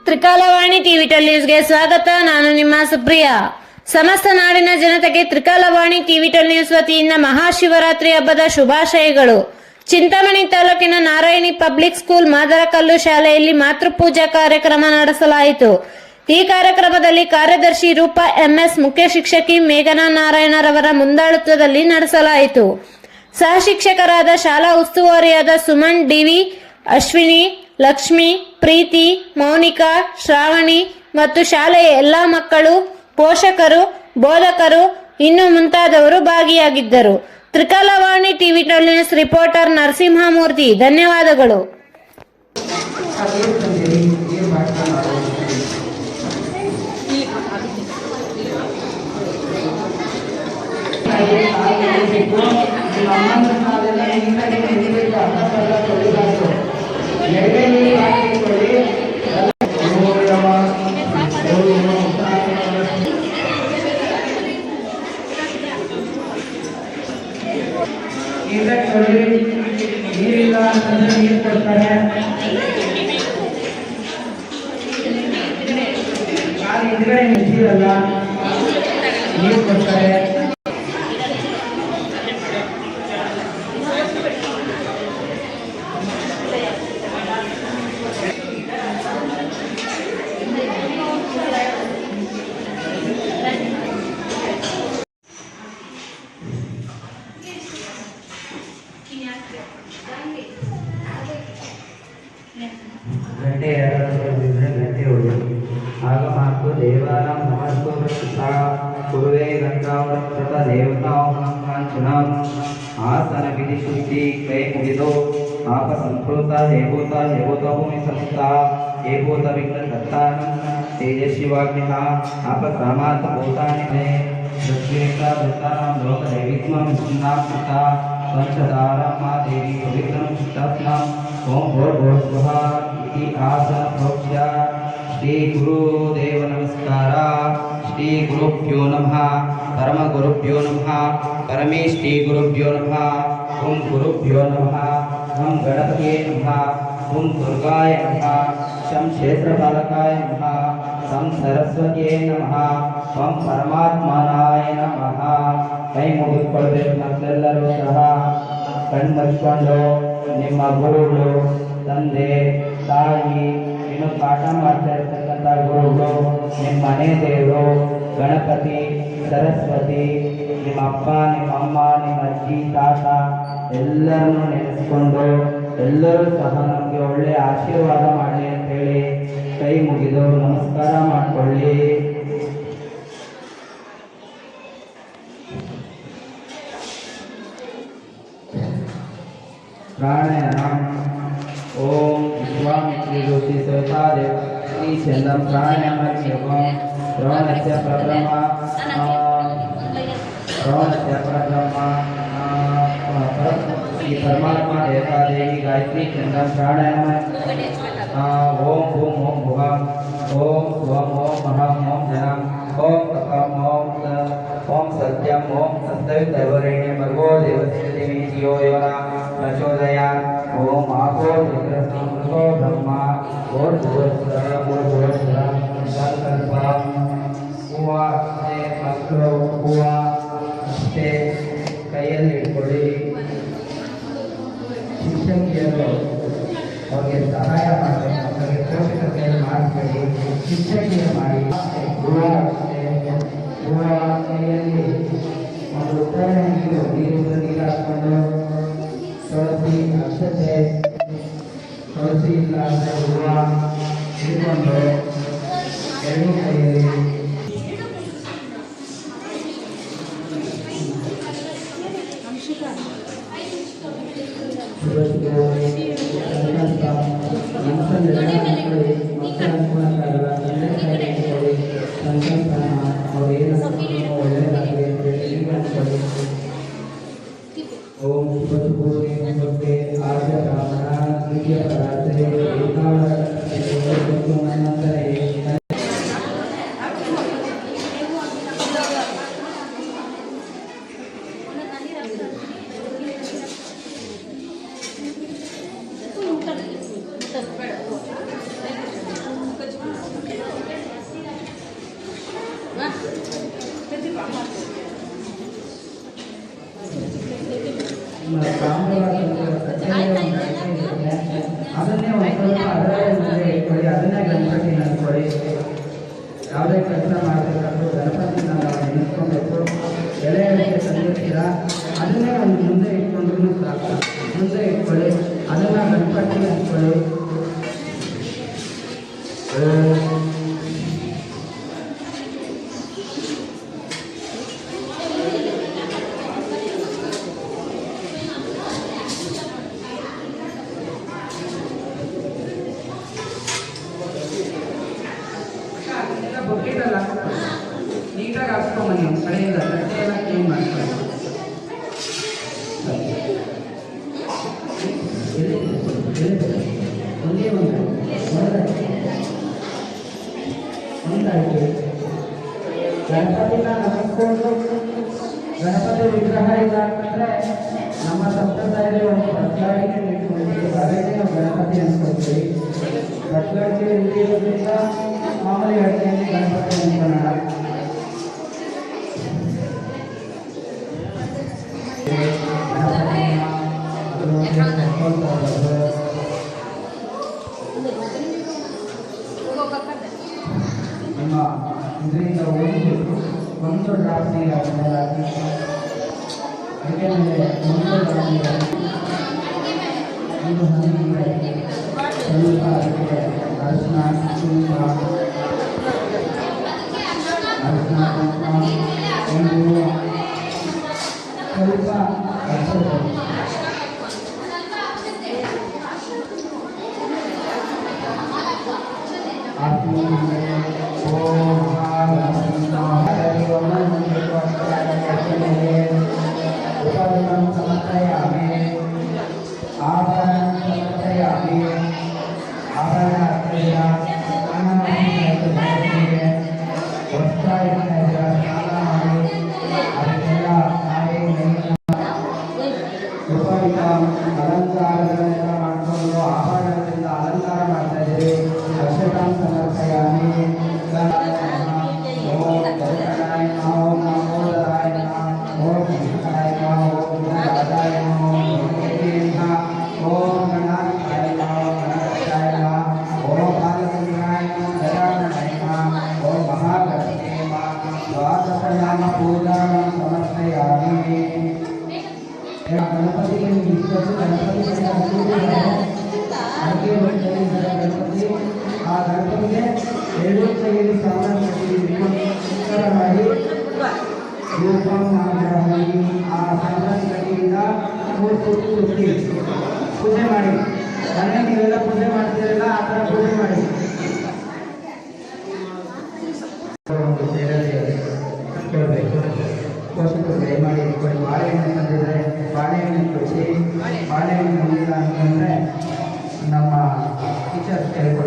ತ್ರಿಕಾಲವಾಣಿ TV ನ್ಯೂಸ್ಗೆ ಸ್ವಾಗತ. ನಾನು ನಿಮ್ಮ ಸುಪ್ರಿಯಾ. ಸಮಸ್ತ ನಾಡಿನ ಜನತೆಗೆ ತ್ರಿಕಾಲವಾಣಿ ಟಿವಿ ನ್ಯೂಸ್ ವತಿಯಿಂದ ಮಹಾಶಿವರಾತ್ರಿ ಹಬ್ಬದ ಶುಭಾಶಯಗಳು. ಚಿಂತಾಮಣಿ ತಾಲೂಕಿನ ನಾರಾಯಣಿ ಪಬ್ಲಿಕ್ ಸ್ಕೂಲ್ ಮಾದರಕಲ್ಲು ಶಾಲೆಯಲ್ಲಿ ಮಾತೃಪೂಜಾ ಕಾರ್ಯಕ್ರಮ ನಡೆಸಲಾಯಿತು. ಈ ಕಾರ್ಯಕ್ರಮದಲ್ಲಿ ಕಾರ್ಯದರ್ಶಿ ರೂಪಾ ಎಂಎಸ್, ಮುಖ್ಯ ಶಿಕ್ಷಕಿ ಮೇಘನಾ ನಾರಾಯಣರವರ ಮುಂದಾಳತ್ವದಲ್ಲಿ ನಡೆಸಲಾಯಿತು. ಸಹ ಶಿಕ್ಷಕರಾದ ಶಾಲಾ ಉಸ್ತುವಾರಿಯಾದ ಸುಮನ್ ಡಿವಿ, ಅಶ್ವಿನಿ, ಲಕ್ಷ್ಮಿ, ಪ್ರೀತಿ, ಮೌನಿಕಾ, ಶ್ರಾವಣಿ ಮತ್ತು ಶಾಲೆಯ ಎಲ್ಲಾ ಮಕ್ಕಳು, ಪೋಷಕರು, ಬೋಧಕರು ಇನ್ನು ಮುಂತಾದವರು ಭಾಗಿಯಾಗಿದ್ದರು. ತ್ರಿಕಾಲವಾಣಿ ಟಿವಿ ನ್ಯೂಸ್ ರಿಪೋರ್ಟರ್ ನರಸಿಂಹಮೂರ್ತಿ. ಧನ್ಯವಾದಗಳು. ನೀರಿಲ್ಲ ಅಂತಂದ್ರೆ ನೀರು ಕೊಡ್ತಾರೆ, ಕಾಲು ಹಿಂದ್ಗಡೆ ನೀರಲ್ಲ ನೀರು ಕೊಡ್ತಾರೆ. घंटे घंटे होली आगमास्तु देवानां नमस्तु प्रकृता पूर्वे गंगावृत देवताओं कांचनम आसन विधि शुद्धि कई मुगिदो आप संप्रोता देवता देवता भूमि संस्था देवता विघ्न कर्तानं तेजस्विवाग्निः आप क्रामात् भूतानि मे पृथ्वीका भूतानां लोक दैवित्वं सुन्नां कृता पंचदारा मा देवी पवित्रं चित्तात्मम् ओम भूर्भुवः इति आसन प्रोक्ष्य श्री गुरुदेव नमस्कार. श्री गुरुभ्यो नमः. परम गुरुभ्यो नमः. परमे श्री गुरुभ्यो नमः. ओम गुरुभ्यो नमः. ओम गणपतये नमः. ओम दुर्गाय नमः. शं क्षेत्रपालकाय नमः. शं सरस्वत्यै नमः. ओम परमात्मनाय नमः. ಕೈ ಮುಗಿದುಕೊಳ್ಳಬೇಕು. ಮಕ್ಕಳೆಲ್ಲರೂ ಸಹ ಕಣ್ಮುಚ್ಚಿಕೊಂಡು ನಿಮ್ಮ ಗುರುಗಳು, ತಂದೆ, ತಾಯಿ, ಇನ್ನು ಪಾಠ ಮಾಡ್ತಾ ಇರ್ತಕ್ಕಂಥ ಗುರುಗಳು, ನಿಮ್ಮ ಮನೆ ದೇವರು, ಗಣಪತಿ, ಸರಸ್ವತಿ, ನಿಮ್ಮ ಅಪ್ಪ, ನಿಮ್ಮ ಅಮ್ಮ, ನಿಮ್ಮ ಅಜ್ಜಿ, ತಾತ ಎಲ್ಲರನ್ನು ನೆನೆಸ್ಕೊಂಡು ಎಲ್ಲರೂ ಸಹ ನಮಗೆ ಒಳ್ಳೆ ಆಶೀರ್ವಾದ ಮಾಡಲಿ ಅಂತೇಳಿ ಕೈ ಮುಗಿದು ನಮಸ್ಕಾರ ಮಾಡಿಕೊಳ್ಳಿ. प्राणायाम. ओम विश्वामित्री ऋषि सवितादेव श्री चंदम प्राणायाम योगम श्रवणस्य प्रब्रह्मा श्री परमात्मा देवता देवी गायत्री चंदम प्राणायाम. ओम भूम ओम भुवः ओम स्वम ओम महम ओम जनम ओम तपम ओम सत्यम ओम सत्यवितवरेण्यं भर्गो देवस्य देवी धियो यो नः प्रचोदयात्. ओम आपो रुद्रो ब्रह्मा और भूर्भुवः संकल्पः ಹೂವ ಮಕ್ಕಳು ಹೂವ ಅಷ್ಟೇ ಕೈಯಲ್ಲಿ ಇಟ್ಕೊಳ್ಳಿ. ಶಿಕ್ಷಕಿಯರು ಅವ್ರಿಗೆ ಸಹಾಯ ಮಾಡಬೇಕು, ಮಕ್ಕಳಿಗೆ ಪೋಷಕತೆಯನ್ನು ಮಾಡಿಸ್ಬೇಡಿ, ಶಿಕ್ಷಕಿಯರು ಮಾಡಿ. ಹೂವ ಅಷ್ಟೇ ಹೂವ ಕೈಯಲ್ಲಿ ಒಂದು ಉತ್ತರ ನೀರು ಹಾಕೊಂಡು ತುಳಸಿ ಅಕ್ಷತೆ, ತುಳಸಿ ಇಲ್ಲ ಅಂದರೆ ಹೂವ ಹಿಡ್ಕೊಂಡು ಎರಡು ಕೈಯಲ್ಲಿ ಮಕ್ಕಳ ಅದನ್ನೇ ಒಂದು ಸ್ವಲ್ಪ ಅದರೇ ಮುಂದೆ ಇಟ್ಕೊಳ್ಳಿ, ಅದನ್ನೇ ಗಣಪತಿ ನೆನ್ಕೊಳ್ಳಿ. ಯಾವುದೇ ಕೆಲಸ ಮಾಡಬೇಕಾದ್ರೂ ಗಣಪತಿನ ನಾವು ನೆನೆಸ್ಕೊಬೇಕು. ಎಲೆ ಅಡಿಕೆ ತಂದಿರ್ತೀರ, ಅದನ್ನೇ ಒಂದು ಮುಂದೆ ಇಟ್ಕೊಂಡ್ರೂ ಸಾಕು. ಮುಂದೆ ಇಟ್ಕೊಳ್ಳಿ, ಅದನ್ನು ಗಣಪತಿ ನೆನ್ಕೊಳ್ಳಿ. ಬೊಕ್ಕೆದಲ್ಲ ನೀಟಾಗಿ ಹಾಕ್ಸ್ಕೊಂಬನ್ನಿ. ಒಂದು ಕಡೆಯಿಂದ ತಟ್ಟೆ ಎಲ್ಲ ಕ್ಲೀನ್ ಮಾಡ್ಕೊಳ್ಳಿ. ಒಂದೇ ಒಂದಾಯ್ತು. ಗಣಪತಿನ ನಮಸ್ಕೊಂಡು ಗಣಪತಿ ವಿಗ್ರಹ ಇಲ್ಲ ಅಂತಂದರೆ ನಮ್ಮ ಸಂಪ್ರದಾಯದಲ್ಲಿ ಒಂದು ಬಟ್ಲಾಡಿಗೆ ಇಟ್ಕೊಂಡಿದ್ದೀವಿ. ಅದನ್ನೇ ನಾವು ಗಣಪತಿ ಅನ್ಕೊಳ್ತೀವಿ. ಬಟ್ಲಾಡಿಗೆ ಇರೋದ್ರಿಂದ ಮಾಮೂಲಿ ಅಡುಗೆಯಲ್ಲಿ ಗಣಪತಿ ಅನ್ಕೊಳ್ಳೋಣ. ನಿಮ್ಮ ಇದರಿಂದ ಒಂದು ಡ್ರಾಪ್ ನೀರು ಹಾಕಿ ಅಡುಗೆ ಮೇಲೆ ಒಂದು ಡ್ರಾಪ್ ನೀರು ಒಂದು ಹನಿ ಸ್ವಲ್ಪ ಅದಕ್ಕೆ ಅರಿಶಿನ ಕುಂಕುಮ ಒಂದು ಸ್ವಲ್ಪ ಅಲಂಕಾರಗಳನ್ನೆಲ್ಲ ಮಾಡಿಕೊಂಡು ಆಭರಣಗಳಿಂದ ಅಲಂಕಾರ ಮಾಡ್ತಾ ಇದ್ದೀವಿ. ಅಕ್ಷತಾಂ ಸಮರ್ಪಯಾಮಿ. ಓಂ ಗರುಡಾಯ ನಮಃ, ಓಂ ಲಂಬೋದರಾಯ ನಮಃ, ಓಂ ವಿಷ್ಣುವಾಯ ನಮಃ, ಓಂ ರಾಧಾಯ ನಮಃ, ಓಂ ಧೂಮ್ರವರ್ಣಾಯ ನಮಃ, ಓಂ ಗಣಾಧ್ಯಾಯ ನಮಃ, ಗಣಪತ್ಯಾಯ ನಮಃ, ಓಂ ಬಾಲಚಂದ್ರಾಯ ನಮಃ, ಗಜಾನನಾಯ ನಮಃ, ಓಂ ಮಹಾಗಣಪತಯೇ ನಮಃ. ದ್ವಾದಶನಾಮ ಪೂಜಾಂ ಸಮರ್ಪಯಾಮಿ. ಗಣಪತಿಗೆ ಇಷ್ಟೊಂದು ಗಣಪತಿ ಗಣಪತಿ ಆ ಗಣಪತಿಗೆ ಎರಡು ಕೈಯಲ್ಲಿ ಸಾಮಾನು ಸುಂದರ ಮಾಡಿ ರೂಪ ಮಾಡಿ ಆ ಸಾಮಾನು ಕಡೆಯಿಂದ 3 ತುತ್ತು ತುಟ್ಟಿ ಪೂಜೆ ಮಾಡಿ. ಮನೆ ನೀವೆಲ್ಲ ಪೂಜೆ ಮಾಡ್ತೀರಲ್ಲ ಆ ಥರ ಪೂಜೆ ಮಾಡಿ. ಒಂದು ಸೇರದೆ ಕೇಳಬೇಕು. ಪೋಷಕರು ದಯಮಾಡಿ ಇಟ್ಕೊಳ್ಳಿ. ಬಾಳೆಹಣ್ಣು ತಂದಿದ್ರೆ ಬಾಳೆಹಣ್ಣು ಕೊಡಿಸಿ. ಬಾಳೆಹಣ್ಣು ಬಂದಿಲ್ಲ ಅಂತಂದರೆ ನಮ್ಮ ಟೀಚರ್ಸ್ ಕೇಳ್ಕೊಡಿ.